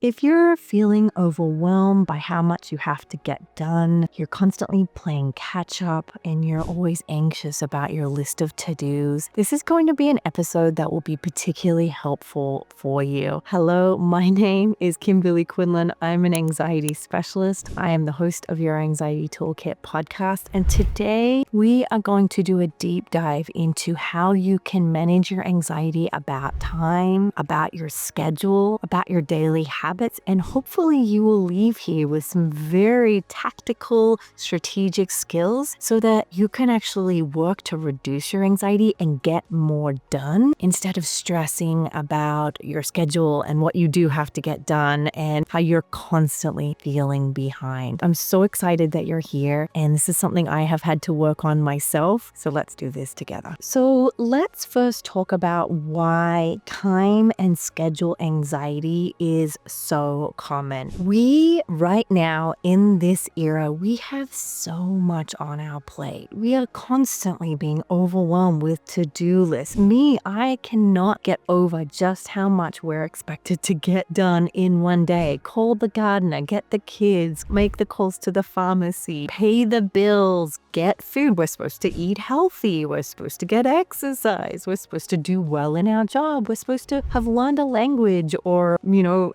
If you're feeling overwhelmed by how much you have to get done, you're constantly playing catch up, and you're always anxious about your list of to-dos, this is going to be an episode that will be particularly helpful for you. Hello, my name is Kimberly Quinlan. I'm an anxiety specialist. I am the host of your Anxiety Toolkit podcast, and today we are going to do a deep dive into how you can manage your anxiety about time, about your schedule, about your daily habits, and hopefully you will leave here with some very tactical, strategic skills so that you can actually work to reduce your anxiety and get more done instead of stressing about your schedule and what you do have to get done and how you're constantly feeling behind. I'm so excited that you're here, and this is something I have had to work on myself, so let's do this together. So let's first talk about why time and schedule anxiety is so common. We right now in this era, we have so much on our plate. We are constantly being overwhelmed with to-do lists. I cannot get over just how much we're expected to get done in one day. Call the gardener, get the kids, make the calls to the pharmacy, pay the bills, get food. We're supposed to eat healthy. We're supposed to get exercise. We're supposed to do well in our job. We're supposed to have learned a language or,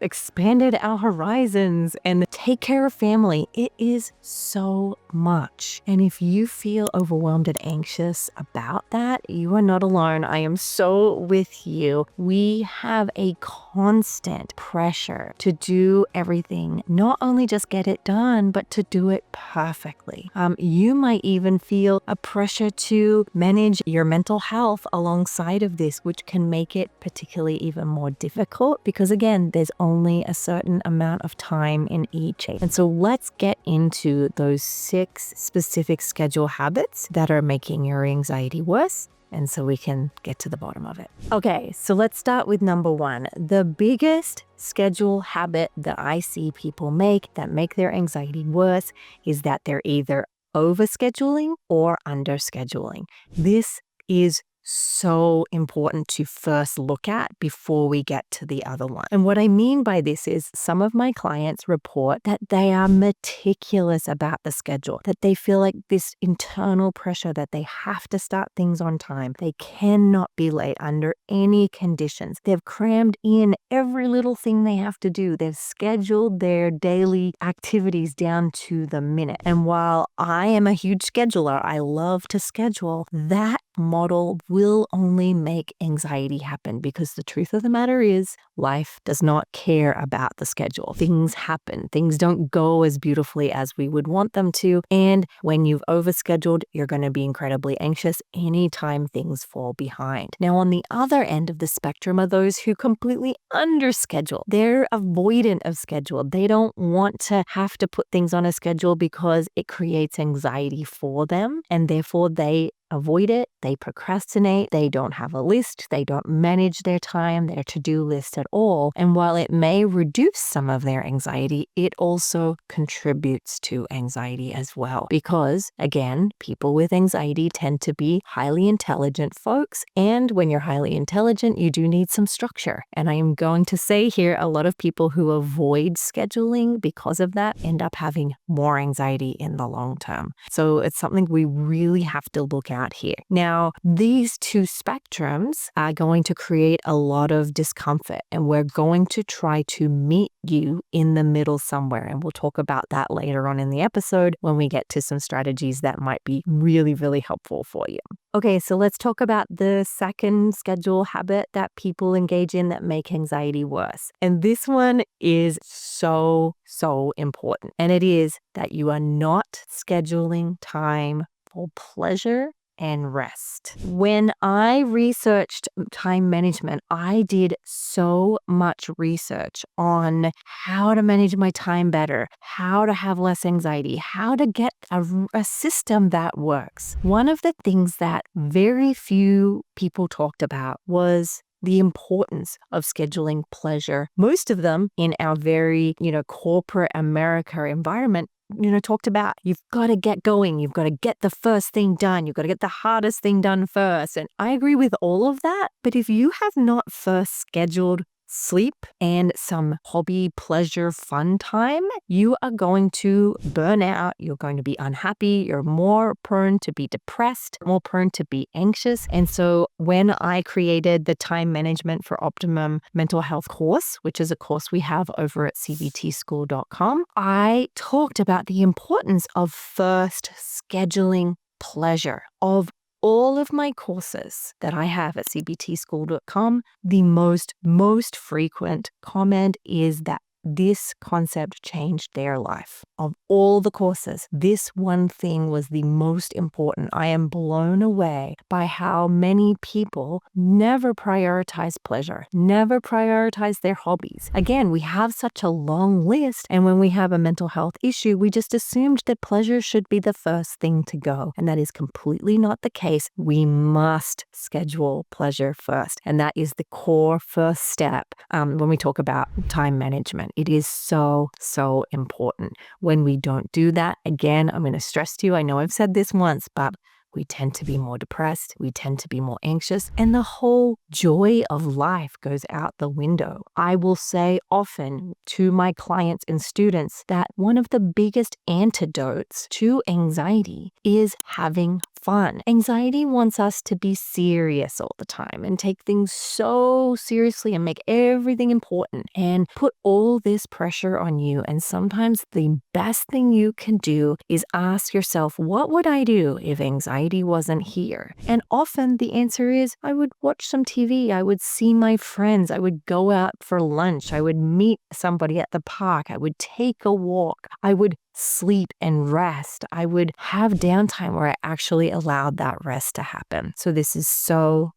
expanded our horizons and take care of family. It is so much. And if you feel overwhelmed and anxious about that, you are not alone. I am so with you. We have a constant pressure to do everything, not only just get it done, but to do it perfectly. You might even feel a pressure to manage your mental health alongside of this, which can make it particularly even more difficult because, again, there's only a certain amount of time in each. And so let's get into those 6 specific schedule habits that are making your anxiety worse, and so we can get to the bottom of it. Okay, so let's start with number 1. The biggest schedule habit that I see people make that make their anxiety worse is that they're either overscheduling or underscheduling. This is so important to first look at before we get to the other one. And what I mean by this is some of my clients report that they are meticulous about the schedule, that they feel like this internal pressure that they have to start things on time. They cannot be late under any conditions. They've crammed in every little thing they have to do. They've scheduled their daily activities down to the minute. And while I am a huge scheduler, I love to schedule, that model will only make anxiety happen because the truth of the matter is life does not care about the schedule. Things happen. Things don't go as beautifully as we would want them to. And when you've overscheduled, you're going to be incredibly anxious anytime things fall behind. Now, on the other end of the spectrum are those who completely underschedule. They're avoidant of schedule. They don't want to have to put things on a schedule because it creates anxiety for them, and therefore they avoid it, they procrastinate, they don't have a list, they don't manage their time, their to-do list at all. And while it may reduce some of their anxiety, it also contributes to anxiety as well. Because, again, people with anxiety tend to be highly intelligent folks. And when you're highly intelligent, you do need some structure. And I am going to say here, a lot of people who avoid scheduling because of that end up having more anxiety in the long term. So it's something we really have to look at here. Now, these two spectrums are going to create a lot of discomfort, and we're going to try to meet you in the middle somewhere. And we'll talk about that later on in the episode when we get to some strategies that might be really, really helpful for you. Okay, so let's talk about the second schedule habit that people engage in that make anxiety worse. And this one is so important. And it is that you are not scheduling time for pleasure and rest. When I researched time management, I did so much research on how to manage my time better, how to have less anxiety, how to get a system that works. One of the things that very few people talked about was the importance of scheduling pleasure. Most of them in our very, corporate America environment talked about you've got to get going, you've got to get the first thing done, you've got to get the hardest thing done first. And I agree with all of that. But if you have not first scheduled sleep and some hobby, pleasure, fun time, you are going to burn out. You're going to be unhappy. You're more prone to be depressed, more prone to be anxious. And so when I created the Time Management for Optimum Mental Health course, which is a course we have over at cbtschool.com, I talked about the importance of first scheduling pleasure. Of all of my courses that I have at cbtschool.com, the most frequent comment is that this concept changed their life. Of all the courses, this one thing was the most important. I am blown away by how many people never prioritize pleasure, never prioritize their hobbies. Again, we have such a long list, and when we have a mental health issue, we just assumed that pleasure should be the first thing to go. And that is completely not the case. We must schedule pleasure first. And that is the core first step when we talk about time management. It is so important. When we don't do that, again, I'm going to stress to you, I know I've said this once, but we tend to be more depressed, we tend to be more anxious, and the whole joy of life goes out the window. I will say often to my clients and students that one of the biggest antidotes to anxiety is having fun. Anxiety wants us to be serious all the time and take things so seriously and make everything important and put all this pressure on you. And sometimes the best thing you can do is ask yourself, what would I do if anxiety wasn't here? And often the answer is, I would watch some TV, I would see my friends, I would go out for lunch, I would meet somebody at the park, I would take a walk, I would sleep and rest. I would have downtime where I actually allowed that rest to happen. So this is so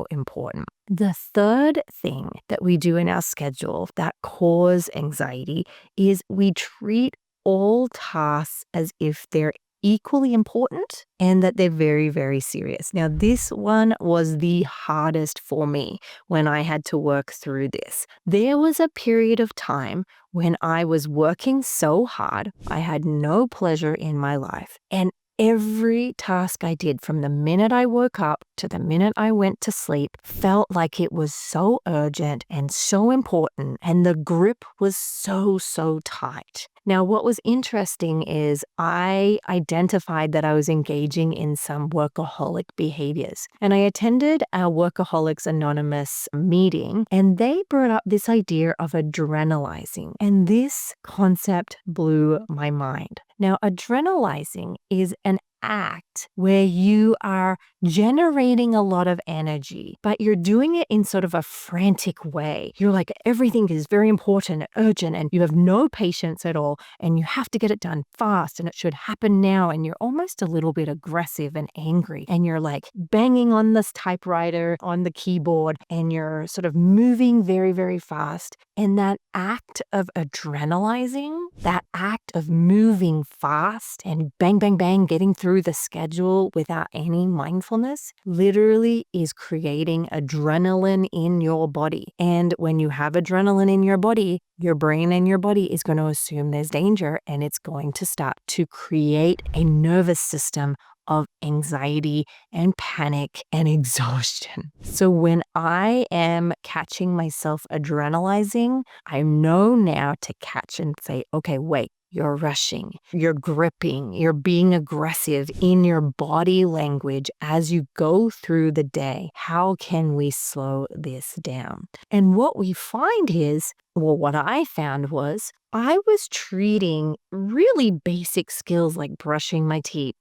important. The third thing that we do in our schedule that cause anxiety is we treat all tasks as if they're equally important and that they're very serious. Now, this one was the hardest for me when I had to work through this. There was a period of time when I was working so hard, I had no pleasure in my life. And every task I did from the minute I woke up to the minute I went to sleep felt like it was so urgent and so important, and the grip was so tight. Now, what was interesting is I identified that I was engaging in some workaholic behaviors. And I attended our Workaholics Anonymous meeting, and they brought up this idea of adrenalizing. And this concept blew my mind. Now, adrenalizing is an act where you are generating a lot of energy, but you're doing it in sort of a frantic way. You're like, everything is very important, urgent, and you have no patience at all, and you have to get it done fast, and it should happen now, and you're almost a little bit aggressive and angry, and you're like banging on this typewriter, on the keyboard, and you're sort of moving very fast. And that act of adrenalizing, that act of moving fast and bang, getting through the schedule without any mindfulness, literally is creating adrenaline in your body. And when you have adrenaline in your body, your brain and your body is going to assume there's danger, and it's going to start to create a nervous system of anxiety and panic and exhaustion. So when I am catching myself adrenalizing, I know now to catch and say, okay, wait, you're rushing, you're gripping, you're being aggressive in your body language as you go through the day. How can we slow this down? And what we find is, well, what I found was I was treating really basic skills like brushing my teeth,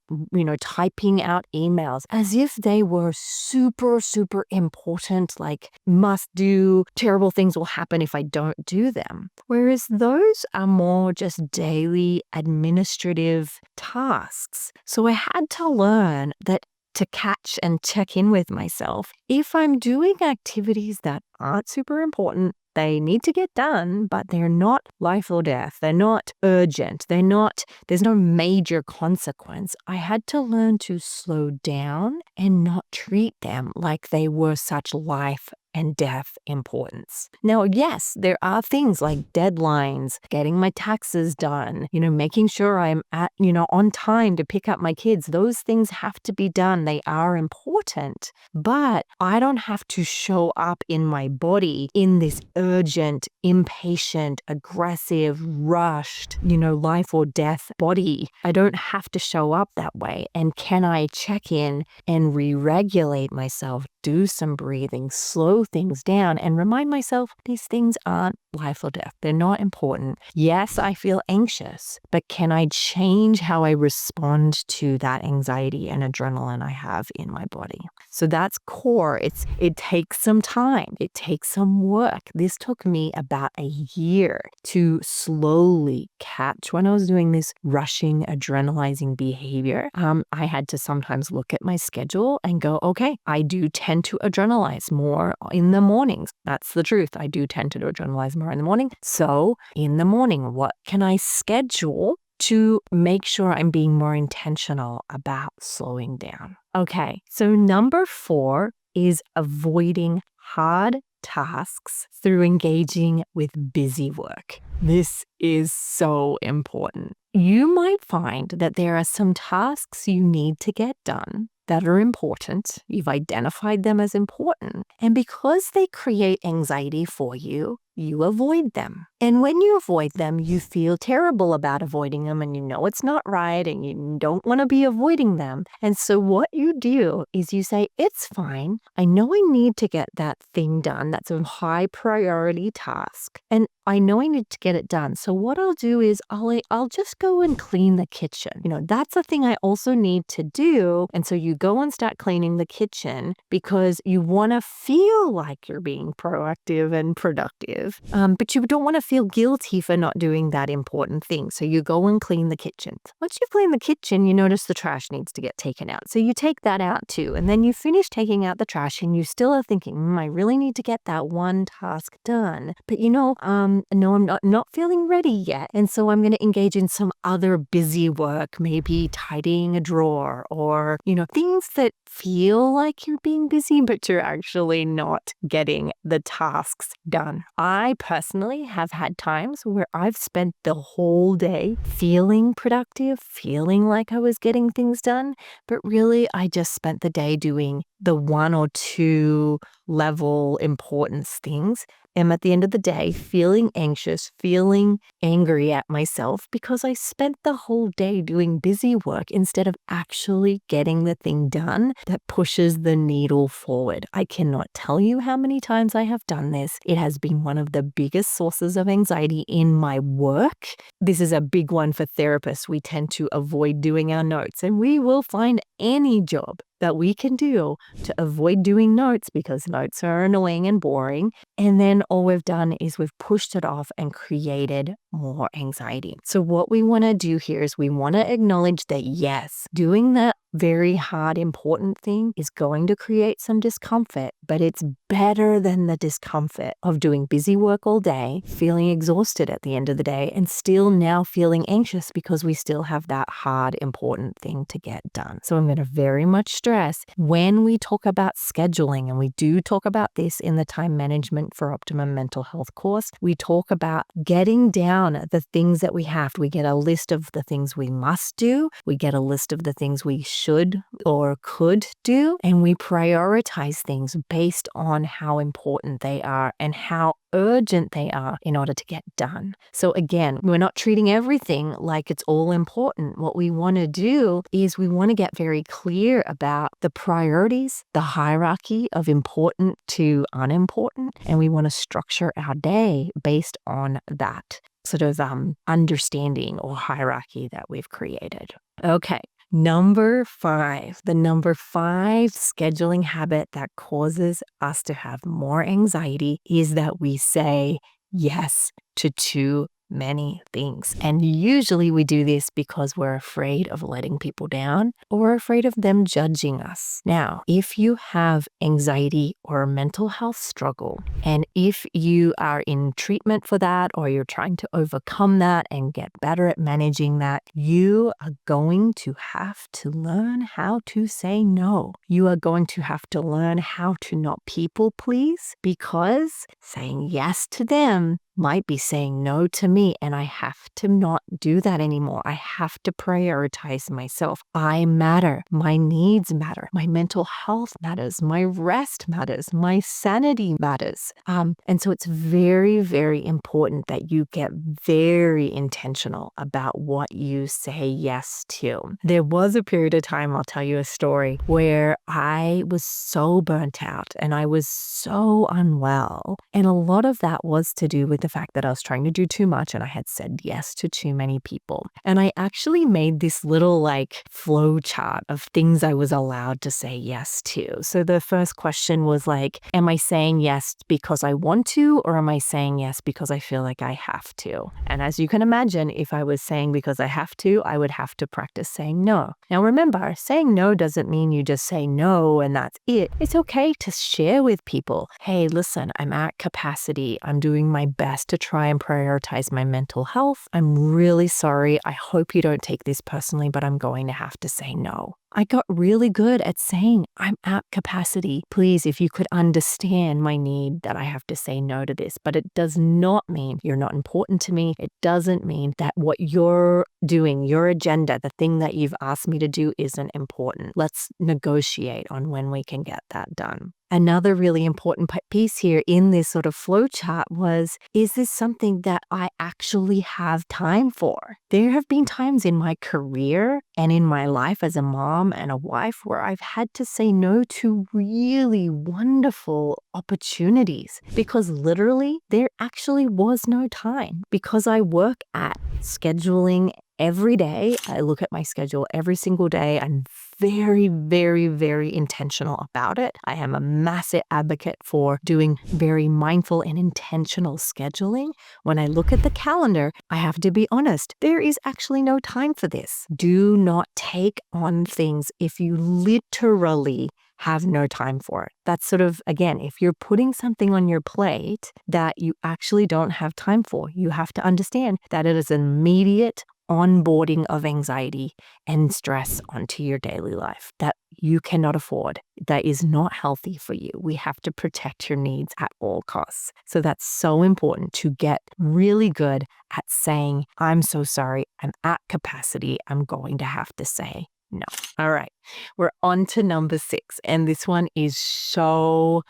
typing out emails as if they were super important, like must do, terrible things will happen if I don't do them. Whereas those are more just daily administrative tasks. So I had to learn that to catch and check in with myself. If I'm doing activities that aren't super important, they need to get done, but they're not life or death. They're not urgent. There's no major consequence. I had to learn to slow down and not treat them like they were such life and death importance. Now, yes, there are things like deadlines, getting my taxes done, making sure I'm on time to pick up my kids. Those things have to be done. They are important, but I don't have to show up in my body in this urgent, impatient, aggressive, rushed, life or death body. I don't have to show up that way. And can I check in and re-regulate myself, do some breathing, slow things down, and remind myself these things aren't life or death. They're not important. Yes, I feel anxious, but can I change how I respond to that anxiety and adrenaline I have in my body? So that's core. It takes some time. It takes some work. This took me about a year to slowly catch when I was doing this rushing, adrenalizing behavior. I had to sometimes look at my schedule and go, okay, I do tend to adrenalize more in the mornings. That's the truth. I do tend to adrenalize more in the morning. So in the morning, what can I schedule to make sure I'm being more intentional about slowing down? Okay, so number 4 is avoiding hard tasks through engaging with busy work. This is so important. You might find that there are some tasks you need to get done that are important. You've identified them as important. And because they create anxiety for you, you avoid them. And when you avoid them, you feel terrible about avoiding them, and you know it's not right, and you don't want to be avoiding them. And so what you do is you say, it's fine. I know I need to get that thing done. That's a high priority task. And I know I need to get it done. So what I'll do is I'll just go and clean the kitchen. That's a thing I also need to do. And so you go and start cleaning the kitchen because you want to feel like you're being proactive and productive. But you don't want to feel guilty for not doing that important thing. So you go and clean the kitchen. Once you clean the kitchen, you notice the trash needs to get taken out. So you take that out too. And then you finish taking out the trash and you still are thinking, I really need to get that one task done. But no, I'm not feeling ready yet. And so I'm going to engage in some other busy work, maybe tidying a drawer or, things that feel like you're being busy, but you're actually not getting the tasks done. I personally have had times where I've spent the whole day feeling productive, feeling like I was getting things done, but really I just spent the day doing the 1 or 2 level importance things. And at the end of the day, feeling anxious, feeling angry at myself because I spent the whole day doing busy work instead of actually getting the thing done that pushes the needle forward. I cannot tell you how many times I have done this. It has been one of the biggest sources of anxiety in my work. This is a big one for therapists. We tend to avoid doing our notes, and we will find any job that we can do to avoid doing notes because notes are annoying and boring. And then all we've done is we've pushed it off and created more anxiety. So what we want to do here is we want to acknowledge that yes, doing that very hard, important thing is going to create some discomfort, but it's better than the discomfort of doing busy work all day, feeling exhausted at the end of the day, and still now feeling anxious because we still have that hard, important thing to get done. So I'm going to very much stress when we talk about scheduling, and we do talk about this in the Time Management for Optimum Mental Health course, we talk about getting down the things that we have. We get a list of the things we must do. We get a list of the things we should or could do, and we prioritize things based on how important they are and how urgent they are in order to get done. So again, we're not treating everything like it's all important. What we want to do is we want to get very clear about the priorities, the hierarchy of important to unimportant, and we want to structure our day based on that sort of understanding or hierarchy that we've created. Okay. Number 5, the number 5 scheduling habit that causes us to have more anxiety is that we say yes to too many things. And usually we do this because we're afraid of letting people down or afraid of them judging us. Now, if you have anxiety or a mental health struggle, and if you are in treatment for that or you're trying to overcome that and get better at managing that, you are going to have to learn how to say no. You are going to have to learn how to not people please, because saying yes to them might be saying no to me, and I have to not do that anymore. I have to prioritize myself. I matter. My needs matter. My mental health matters. My rest matters. My sanity matters. And so it's very, very important that you get very intentional about what you say yes to. There was a period of time, I'll tell you a story, where I was so burnt out and I was so unwell. And a lot of that was to do with the fact that I was trying to do too much and I had said yes to too many people. And I actually made this little flow chart of things I was allowed to say yes to. So the first question was am I saying yes because I want to, or am I saying yes because I feel like I have to? And as you can imagine, if I was saying because I have to, I would have to practice saying no. Now remember, saying no doesn't mean you just say no and that's it. It's okay to share with people, hey, listen, I'm at capacity. I'm doing my best to try and prioritize my mental health. I'm really sorry. I hope you don't take this personally, but I'm going to have to say no. I got really good at saying, I'm at capacity. Please, if you could understand my need that I have to say no to this. But it does not mean you're not important to me. It doesn't mean that what you're doing, your agenda, the thing that you've asked me to do isn't important. Let's negotiate on when we can get that done. Another really important piece here in this sort of flow chart was, is this something that I actually have time for? There have been times in my career and in my life as a mom and a wife where I've had to say no to really wonderful opportunities because literally there actually was no time, because I work at scheduling every day. I look at my schedule every single day. I'm very, very, very intentional about it. I am a massive advocate for doing very mindful and intentional scheduling. When I look at the calendar, I have to be honest, there is actually no time for this. Do not take on things if you literally have no time for it. That's sort of, again, if you're putting something on your plate that you actually don't have time for, you have to understand that it is an immediate onboarding of anxiety and stress onto your daily life that you cannot afford. That is not healthy for you. We have to protect your needs at all costs. So that's so important to get really good at saying, I'm so sorry, I'm at capacity, I'm going to have to say no. All right, we're on to number 6. And this one is so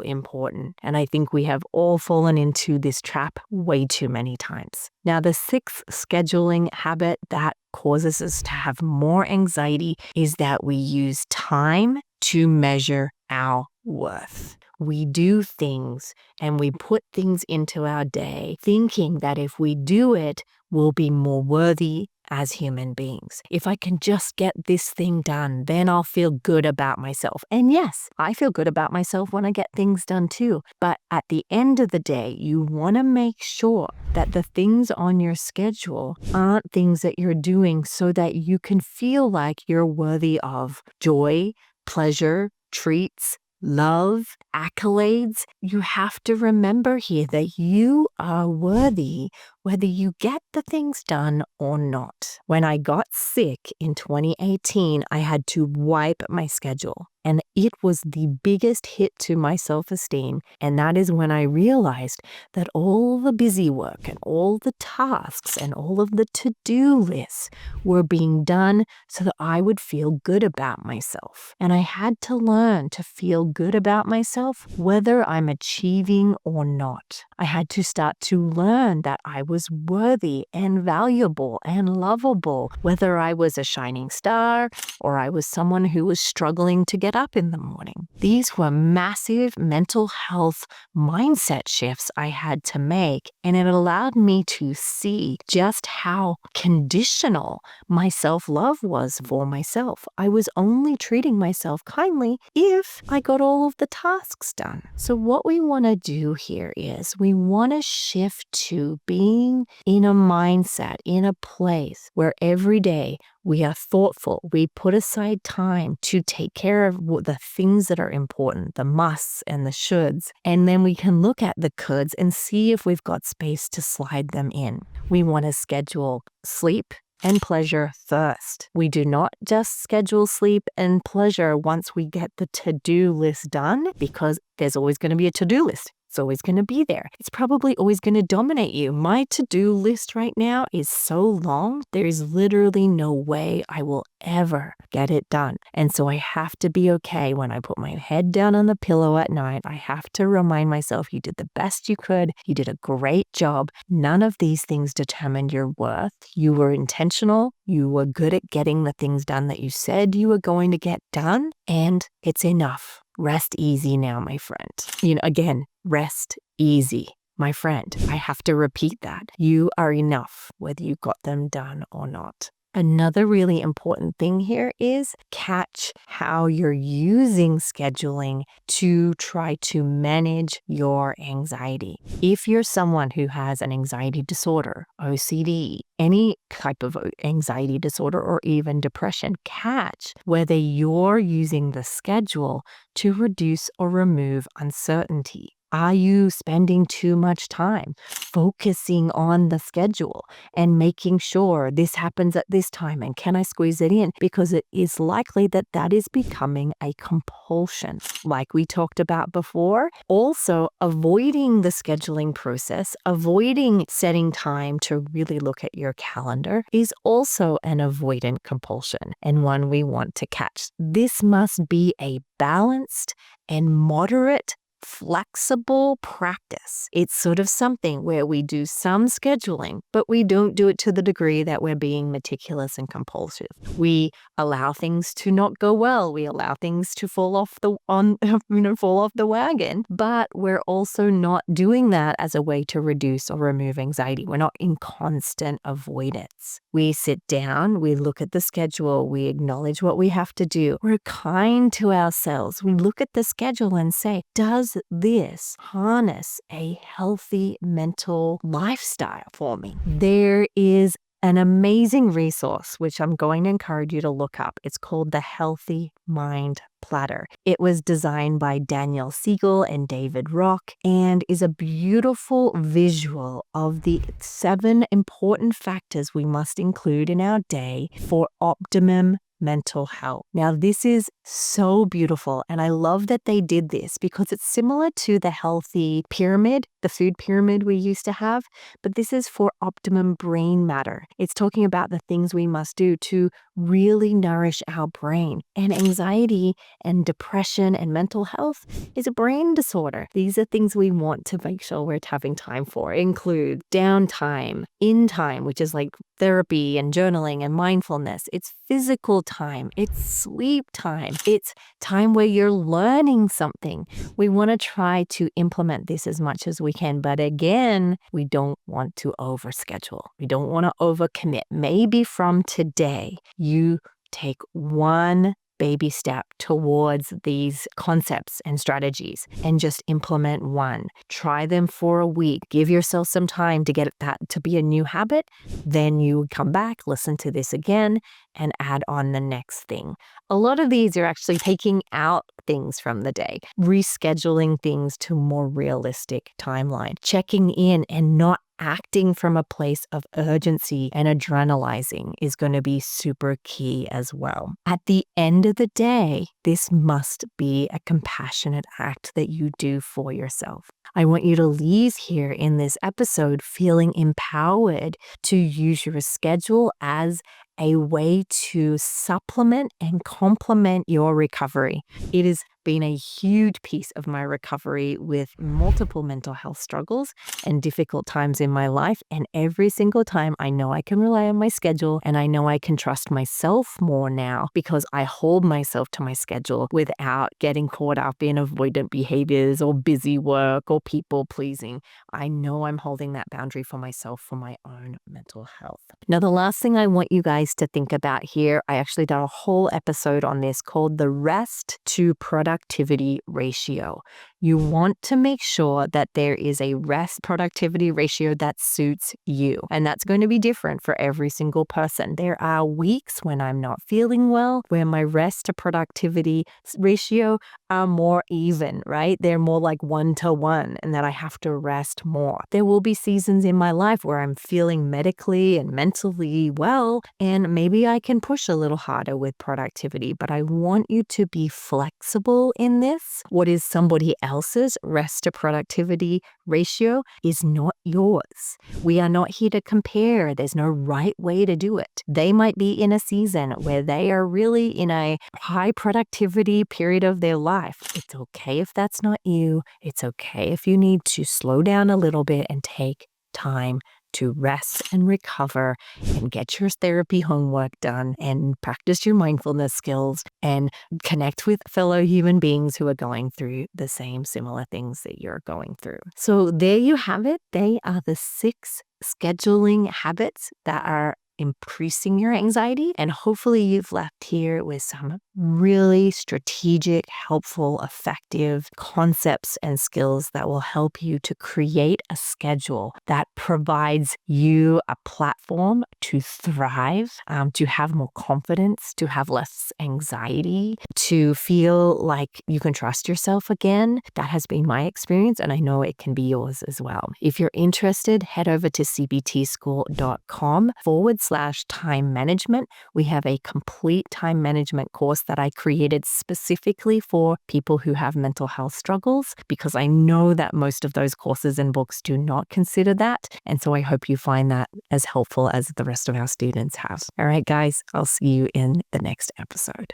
important. And I think we have all fallen into this trap way too many times. Now, the 6th scheduling habit that causes us to have more anxiety is that we use time to measure our worth. We do things and we put things into our day thinking that if we do it, we'll be more worthy as human beings. If I can just get this thing done, then I'll feel good about myself. And yes, I feel good about myself when I get things done too. But at the end of the day, you want to make sure that the things on your schedule aren't things that you're doing so that you can feel like you're worthy of joy, pleasure, treats, love, accolades. You have to remember here that you are worthy whether you get the things done or not. When I got sick in 2018, I had to wipe my schedule. And it was the biggest hit to my self-esteem. And that is when I realized that all the busy work and all the tasks and all of the to-do lists were being done so that I would feel good about myself. And I had to learn to feel good about myself whether I'm achieving or not. I had to start to learn that I was worthy and valuable and lovable, whether I was a shining star or I was someone who was struggling to get get up in the morning. These were massive mental health mindset shifts I had to make, and it allowed me to see just how conditional my self-love was for myself. I was only treating myself kindly if I got all of the tasks done. So what we want to do here is we want to shift to being in a mindset, in a place where every day we are thoughtful. We put aside time to take care of the things that are important, the musts and the shoulds. And then we can look at the coulds and see if we've got space to slide them in. We want to schedule sleep and pleasure first. We do not just schedule sleep and pleasure once we get the to-do list done, because there's always going to be a to-do list. It's always going to be there. It's probably always going to dominate you. My to-do list right now is so long, there is literally no way I will ever get it done. And so I have to be okay when I put my head down on the pillow at night. I have to remind myself, you did the best you could. You did a great job. None of these things determined your worth. You were intentional. You were good at getting the things done that you said you were going to get done. And it's enough. Rest easy now, my friend. Again, rest easy, my friend. I have to repeat that. You are enough, whether you got them done or not. Another really important thing here is catch how you're using scheduling to try to manage your anxiety. If you're someone who has an anxiety disorder, OCD, any type of anxiety disorder, or even depression, catch whether you're using the schedule to reduce or remove uncertainty. Are you spending too much time focusing on the schedule and making sure this happens at this time and can I squeeze it in? Because it is likely that that is becoming a compulsion, like we talked about before. Also, avoiding the scheduling process, avoiding setting time to really look at your calendar is also an avoidant compulsion, and one we want to catch. This must be a balanced and moderate flexible practice. It's sort of something where we do some scheduling, but we don't do it to the degree that we're being meticulous and compulsive. We allow things to not go well. We allow things to fall off the wagon, but we're also not doing that as a way to reduce or remove anxiety. We're not in constant avoidance. We sit down, we look at the schedule, we acknowledge what we have to do. We're kind to ourselves. We look at the schedule and say, does this harness a healthy mental lifestyle for me? There is an amazing resource, which I'm going to encourage you to look up. It's called the Healthy Mind Platter. It was designed by Daniel Siegel and David Rock and is a beautiful visual of the 7 important factors we must include in our day for optimum mental health. Now, this is so beautiful, and I love that they did this because it's similar to the healthy pyramid, the food pyramid we used to have, but this is for optimum brain matter. It's talking about the things we must do to really nourish our brain. And anxiety and depression and mental health is a brain disorder. These are things we want to make sure we're having time for. It includes downtime, in time, which is like therapy and journaling and mindfulness. It's physical time. It's sleep time. It's time where you're learning something. We want to try to implement this as much as we can. But again, we don't want to overschedule. We don't want to overcommit. Maybe from today, you take one baby step towards these concepts and strategies and just implement one. Try them for a week. Give yourself some time to get that to be a new habit. Then you come back, listen to this again, and add on the next thing. A lot of these are actually taking out things from the day, rescheduling things to a more realistic timeline, checking in and not acting from a place of urgency and adrenalizing is going to be super key as well. At the end of the day, this must be a compassionate act that you do for yourself. I want you to leave here in this episode feeling empowered to use your schedule as a way to supplement and complement your recovery. It is been a huge piece of my recovery with multiple mental health struggles and difficult times in my life. And every single time I know I can rely on my schedule and I know I can trust myself more now because I hold myself to my schedule without getting caught up in avoidant behaviors or busy work or people pleasing. I know I'm holding that boundary for myself for my own mental health. Now, the last thing I want you guys to think about here, I actually did a whole episode on this called the rest to productivity ratio. You want to make sure that there is a rest productivity ratio that suits you. And that's going to be different for every single person. There are weeks when I'm not feeling well, where my rest to productivity ratio are more even, right? They're more like 1-to-1 and that I have to rest more. There will be seasons in my life where I'm feeling medically and mentally well, and maybe I can push a little harder with productivity, but I want you to be flexible in this. What is somebody else's rest to productivity ratio is not yours. We are not here to compare. There's no right way to do it. They might be in a season where they are really in a high productivity period of their life. It's okay if that's not you. It's okay if you need to slow down a little bit and take time to rest and recover and get your therapy homework done and practice your mindfulness skills and connect with fellow human beings who are going through the same similar things that you're going through. So there you have it. They are the 6 scheduling habits that are increasing your anxiety. And hopefully you've left here with some really strategic, helpful, effective concepts and skills that will help you to create a schedule that provides you a platform to thrive, to have more confidence, to have less anxiety, to feel like you can trust yourself again. That has been my experience, and I know it can be yours as well. If you're interested, head over to cbtschool.com/time management. We have a complete time management course that I created specifically for people who have mental health struggles, because I know that most of those courses and books do not consider that. And so I hope you find that as helpful as the rest of our students have. All right, guys, I'll see you in the next episode.